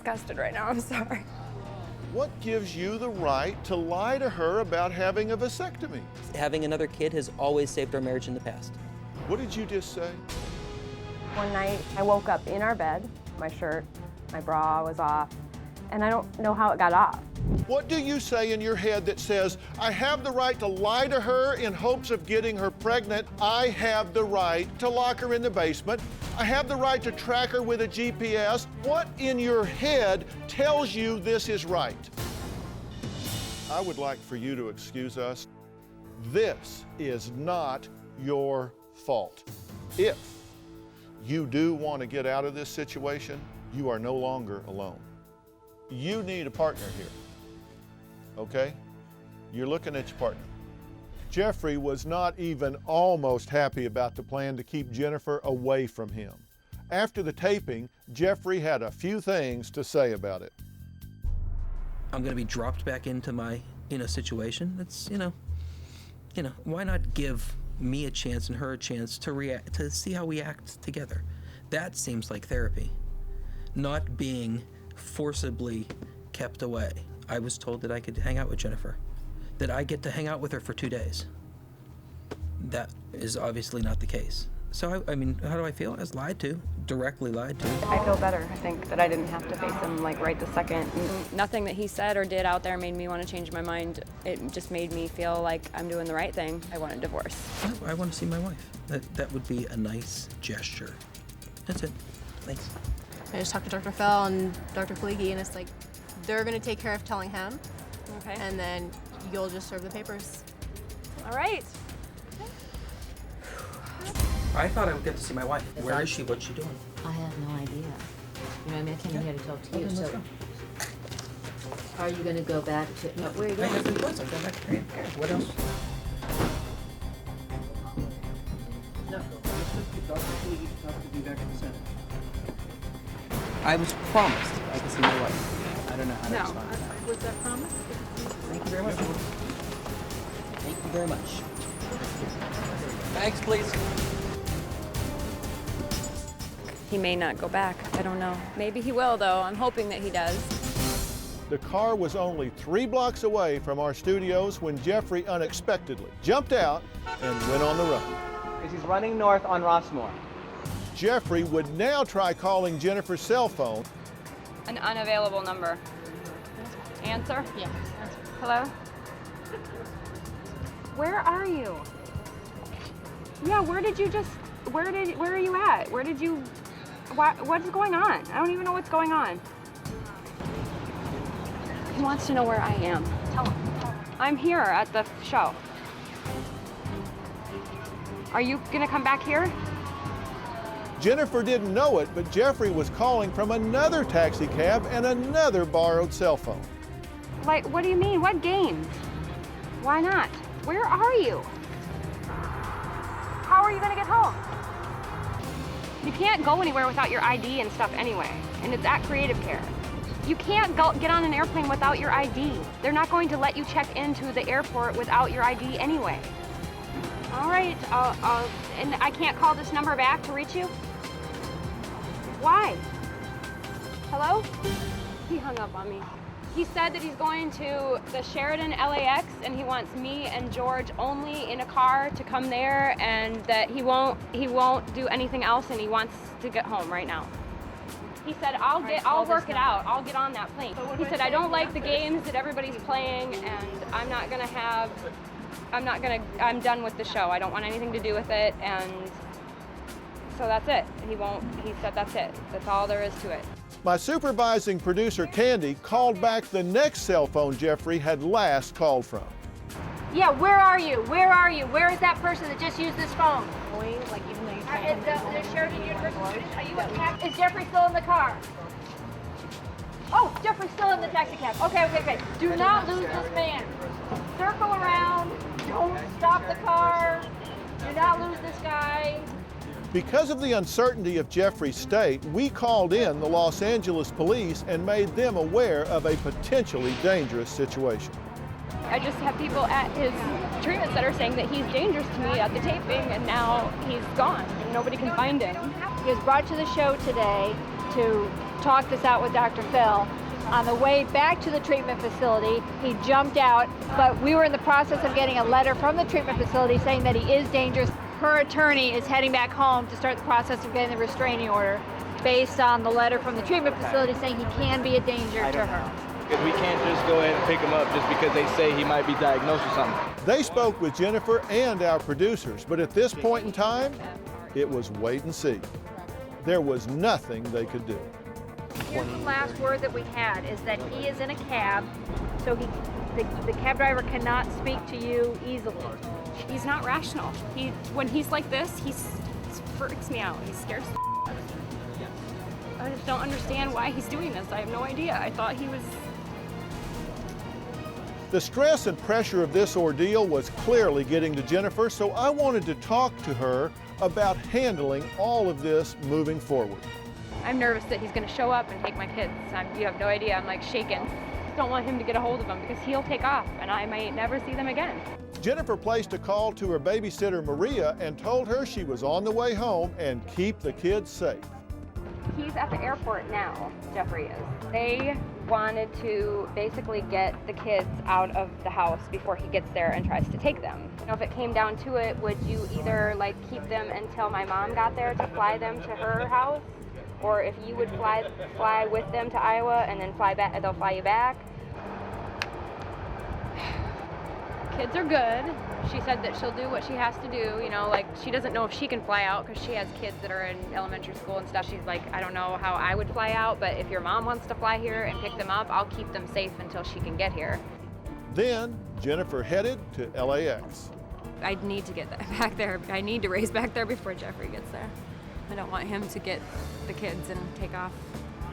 disgusted right now. I'm sorry. What gives you the right to lie to her about having a vasectomy? Having another kid has always saved our marriage in the past. What did you just say? One night, I woke up in our bed. My shirt, my bra was off, and I don't know how it got off. What do you say in your head that says, I have the right to lie to her in hopes of getting her pregnant. I have the right to lock her in the basement. I have the right to track her with a GPS. What in your head tells you this is right? I would like for you to excuse us. This is not your fault. If you do want to get out of this situation, you are no longer alone. You need a partner here, okay? You're looking at your partner. Jeffrey was not even almost happy about the plan to keep Jennifer away from him. After the taping, Jeffrey had a few things to say about it. I'm gonna be dropped back into my, situation that's, why not give me a chance and her a chance to react, to see how we act together. That seems like therapy. Not being forcibly kept away. I was told that I could hang out with Jennifer, that I get to hang out with her for 2 days. That is obviously not the case. So, how do I feel? I was lied to, directly lied to. I feel better. I think that I didn't have to face him right this second. Nothing that he said or did out there made me want to change my mind. It just made me feel like I'm doing the right thing. I want a divorce. I want to see my wife. That would be a nice gesture. That's it. Thanks. I just talked to DrPhil and Dr. Fleege, and it's like, they're gonna take care of telling him. Okay. And then you'll just serve the papers. All right. I thought I would get to see my wife. Where is she? What's she doing? I have no idea. I came here to talk to you, Okay, let's so. go. Are you gonna go back to, no, where are you I have going? the choice. I'll go back to What else? I was promised I could see my wife. I don't know how to respond to that. Was that promised? Thank you very much. Thank you very much. Thanks, please. He may not go back. I don't know. Maybe he will, though. I'm hoping that he does. The car was only 3 blocks away from our studios when Jeffrey unexpectedly jumped out and went on the run. He's running north on Rossmore. Jeffrey would now try calling Jennifer's cell phone. An unavailable number. Answer? Yeah. Hello? Where are you? Yeah, where are you at? What's going on? I don't even know what's going on. He wants to know where I am. Tell him. I'm here at the show. Are you gonna come back here? Jennifer didn't know it, but Jeffrey was calling from another taxi cab and another borrowed cell phone. Like, what do you mean? What games? Why not? Where are you? How are you gonna get home? You can't go anywhere without your ID and stuff anyway, and it's at Creative Care. You can't get on an airplane without your ID. They're not going to let you check into the airport without your ID anyway. All right, and I can't call this number back to reach you? Why? Hello? He hung up on me. He said that he's going to the Sheridan LAX and he wants me and George only in a car to come there, and that he won't do anything else, and he wants to get home right now. He said, I'll work it out. I'll get on that plane. He said, I don't like the games that everybody's playing, and I'm done with the show. I don't want anything to do with it, and so that's it. He said that's it. That's all there is to it. My supervising producer, Candy, called back the next cell phone Jeffrey had last called from. Yeah, where are you? Where are you? Where is that person that just used this phone? Like, even though you The Sheridan University student? Are you in taxi? Is Jeffrey still in the car? Oh, Jeffrey's still in the taxi cab. Okay. Do not lose this man. Circle around. Don't stop the car. Do not lose this guy. Because of the uncertainty of Jeffrey's state, we called in the Los Angeles police and made them aware of a potentially dangerous situation. I just have people at his treatment center saying that he's dangerous to me at the taping, and now he's gone and nobody can find him. He was brought to the show today to talked this out with Dr. Phil. On the way back to the treatment facility, he jumped out, but we were in the process of getting a letter from the treatment facility saying that he is dangerous. Her attorney is heading back home to start the process of getting the restraining order based on the letter from the treatment facility saying he can be a danger to her. Because we can't just go ahead and pick him up just because they say he might be diagnosed with something. They spoke with Jennifer and our producers, but at this point in time, it was wait and see. There was nothing they could do. Here's the last word that we had, is that he is in a cab, so the cab driver cannot speak to you easily. He's not rational. When he's like this, he freaks me out. He scares the I just don't understand why he's doing this. I have no idea. I thought he was... The stress and pressure of this ordeal was clearly getting to Jennifer, so I wanted to talk to her about handling all of this moving forward. I'm nervous that he's going to show up and take my kids. You have no idea. I'm like shaking. Don't want him to get a hold of them because he'll take off and I might never see them again. Jennifer placed a call to her babysitter Maria and told her she was on the way home and keep the kids safe. He's at the airport now, Jeffrey is. They wanted to basically get the kids out of the house before he gets there and tries to take them. You know, if it came down to it, would you either like keep them until my mom got there to fly them to her house? Or if you would fly with them to Iowa and then fly back, they'll fly you back. Kids are good. She said that she'll do what she has to do, you know, like she doesn't know if she can fly out because she has kids that are in elementary school and stuff. She's like, I don't know how I would fly out, but if your mom wants to fly here and pick them up, I'll keep them safe until she can get here. Then Jennifer headed to LAX. I need to get back there. I need to race back there before Jeffrey gets there. I don't want him to get the kids and take off.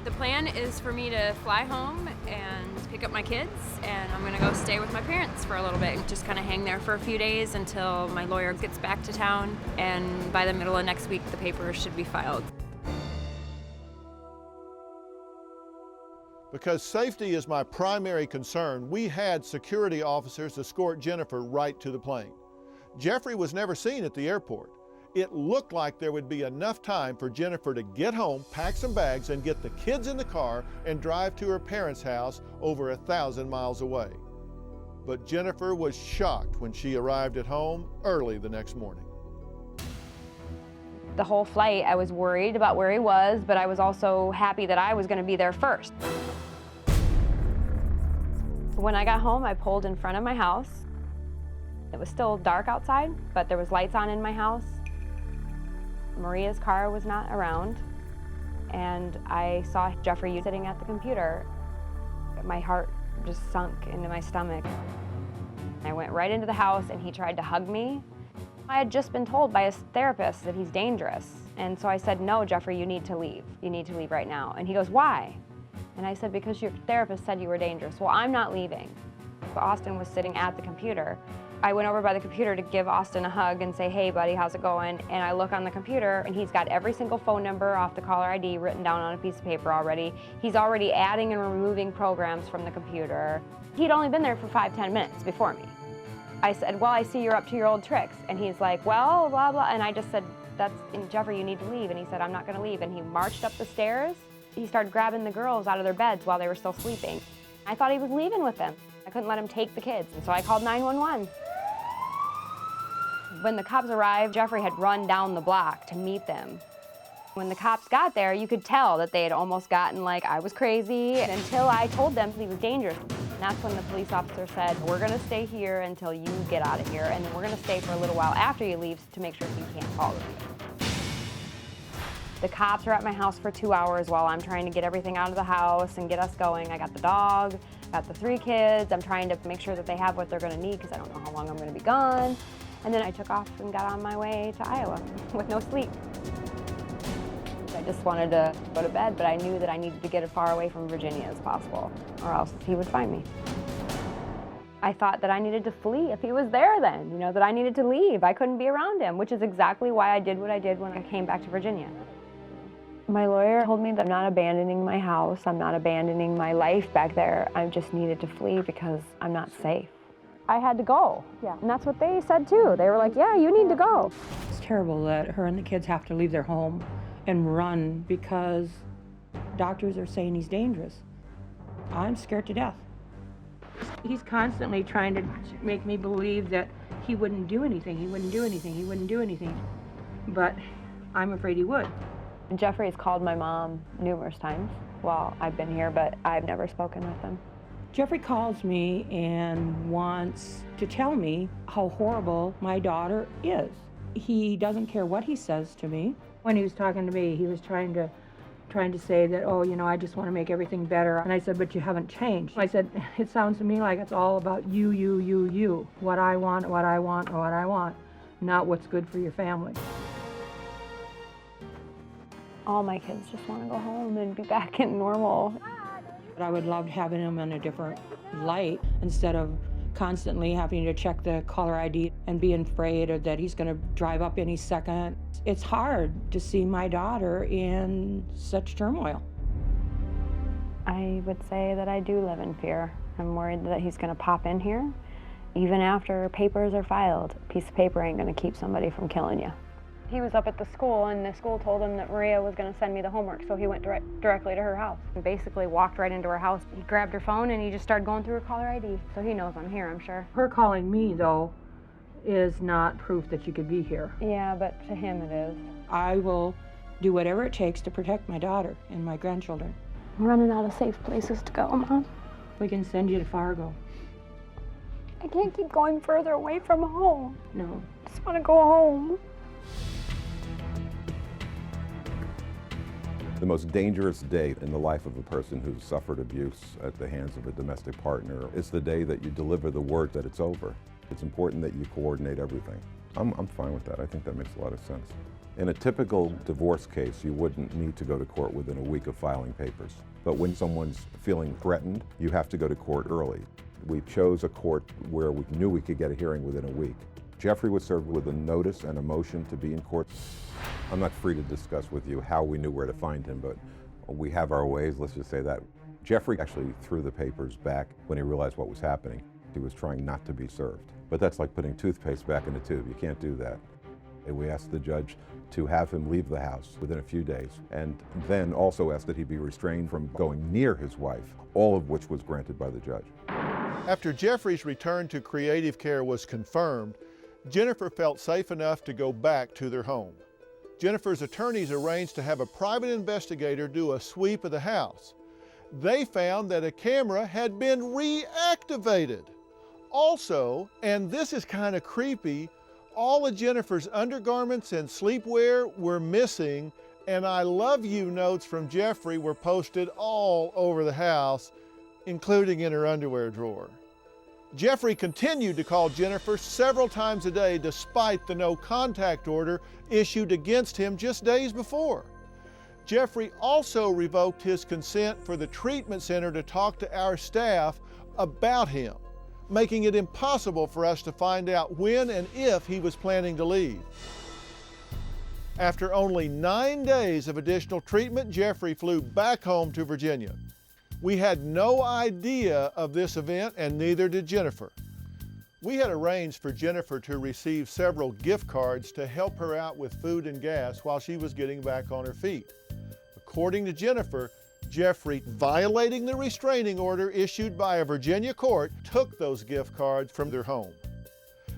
The plan is for me to fly home and pick up my kids, and I'm gonna go stay with my parents for a little bit and just kind of hang there for a few days until my lawyer gets back to town, and by the middle of next week the papers should be filed. Because safety is my primary concern, we had security officers escort Jennifer right to the plane. Jeffrey was never seen at the airport. It looked like there would be enough time for Jennifer to get home, pack some bags, and get the kids in the car and drive to her parents' house over 1,000 miles away. But Jennifer was shocked when she arrived at home early the next morning. The whole flight, I was worried about where he was, but I was also happy that I was going to be there first. When I got home, I pulled in front of my house. It was still dark outside, but there was lights on in my house. Maria's car was not around, and I saw Jeffrey sitting at the computer. My heart just sunk into my stomach. I went right into the house and he tried to hug me. I had just been told by his therapist that he's dangerous. And so I said, no, Jeffrey, you need to leave. You need to leave right now. And he goes, why? And I said, because your therapist said you were dangerous. Well, I'm not leaving. But Austin was sitting at the computer. I went over by the computer to give Austin a hug and say, hey, buddy, how's it going? And I look on the computer, and he's got every single phone number off the caller ID written down on a piece of paper already. He's already adding and removing programs from the computer. He'd only been there for 5-10 minutes before me. I said, well, I see you're up to your old tricks. And he's like, well, blah, blah. And I just said, Jeffrey, you need to leave. And he said, I'm not going to leave. And he marched up the stairs. He started grabbing the girls out of their beds while they were still sleeping. I thought he was leaving with them. I couldn't let him take the kids. And so I called 911. When the cops arrived, Jeffrey had run down the block to meet them. When the cops got there, you could tell that they had almost gotten like I was crazy until I told them he was dangerous. And that's when the police officer said, we're gonna stay here until you get out of here, and then we're gonna stay for a little while after you leave to make sure he can't follow you. The cops are at my house for 2 hours while I'm trying to get everything out of the house and get us going. I got the dog, got the 3 kids. I'm trying to make sure that they have what they're gonna need because I don't know how long I'm gonna be gone. And then I took off and got on my way to Iowa with no sleep. I just wanted to go to bed, but I knew that I needed to get as far away from Virginia as possible, or else he would find me. I thought that I needed to flee if he was there then, that I needed to leave. I couldn't be around him, which is exactly why I did what I did when I came back to Virginia. My lawyer told me that I'm not abandoning my house, I'm not abandoning my life back there. I just needed to flee because I'm not safe. I had to go. Yeah, and that's what they said too. They were like, yeah, you need to go. It's terrible that her and the kids have to leave their home and run because Doctors are saying he's dangerous. I'm scared to death. He's constantly trying to make me believe that he wouldn't do anything, he wouldn't do anything, he wouldn't do anything. But I'm afraid he would. Jeffrey's called my mom numerous times while I've been here, but I've never spoken with him. Jeffrey calls me and wants to tell me how horrible my daughter is. He doesn't care what he says to me. When he was talking to me, he was trying to say that, oh, you know, I just want to make everything better. And I said, but you haven't changed. I said, it sounds to me like it's all about you. What I want, not what's good for your family. All my kids just want to go home and be back in normal. But I would love having him in a different light instead of constantly having to check the caller ID and being afraid or that he's going to drive up any second. It's hard to see my daughter in such turmoil. I would say that I do live in fear. I'm worried that he's going to pop in here. Even after papers are filed, a piece of paper ain't going to keep somebody from killing you. He was up at the school, and the school told him that Maria was going to send me the homework, so he went directly to her house. He basically walked right into her house. He grabbed her phone, and he just started going through her caller ID. So he knows I'm here, I'm sure. Her calling me, though, is not proof that you could be here. Yeah, but to him it is. I will do whatever it takes to protect my daughter and my grandchildren. I'm running out of safe places to go, Mom. We can send you to Fargo. I can't keep going further away from home. No. I just want to go home. The most dangerous day in the life of a person who's suffered abuse at the hands of a domestic partner is the day that you deliver the word that it's over. It's important that you coordinate everything. I'm fine with that. I think that makes a lot of sense. In a typical divorce case, you wouldn't need to go to court within a week of filing papers. But when someone's feeling threatened, you have to go to court early. We chose a court where we knew we could get a hearing within a week. Jeffrey was served with a notice and a motion to be in court. I'm not free to discuss with you how we knew where to find him, but we have our ways, let's just say that. Jeffrey actually threw the papers back when he realized what was happening. He was trying not to be served. But that's like putting toothpaste back in a tube. You can't do that. And we asked the judge to have him leave the house within a few days, and then also asked that he be restrained from going near his wife, all of which was granted by the judge. After Jeffrey's return to creative care was confirmed, Jennifer felt safe enough to go back to their home. Jennifer's attorneys arranged to have a private investigator do a sweep of the house. They found that a camera had been reactivated. Also, and this is kind of creepy, all of Jennifer's undergarments and sleepwear were missing, and I love you notes from Jeffrey were posted all over the house, including in her underwear drawer. Jeffrey continued to call Jennifer several times a day despite the no contact order issued against him just days before. Jeffrey also revoked his consent for the treatment center to talk to our staff about him, making it impossible for us to find out when and if he was planning to leave. After only 9 days of additional treatment, Jeffrey flew back home to Virginia. We had no idea of this event, and neither did Jennifer. We had arranged for Jennifer to receive several gift cards to help her out with food and gas while she was getting back on her feet. According to Jennifer, Jeffrey, violating the restraining order issued by a Virginia court, took those gift cards from their home.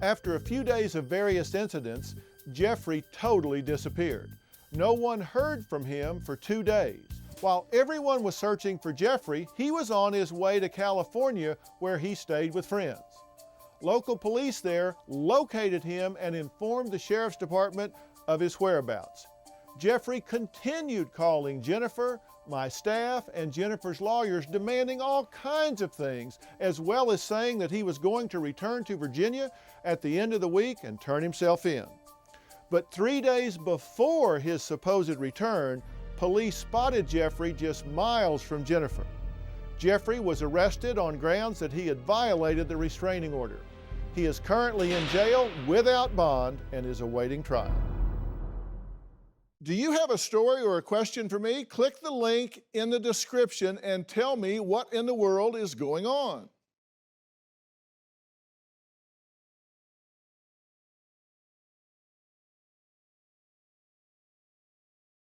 After a few days of various incidents, Jeffrey totally disappeared. No one heard from him for 2 days. While everyone was searching for Jeffrey, he was on his way to California where he stayed with friends. Local police there located him and informed the sheriff's department of his whereabouts. Jeffrey continued calling Jennifer, my staff, and Jennifer's lawyers, demanding all kinds of things, as well as saying that he was going to return to Virginia at the end of the week and turn himself in. But 3 days before his supposed return, police spotted Jeffrey just miles from Jennifer. Jeffrey was arrested on grounds that he had violated the restraining order. He is currently in jail without bond and is awaiting trial. Do you have a story or a question for me? Click the link in the description and tell me what in the world is going on.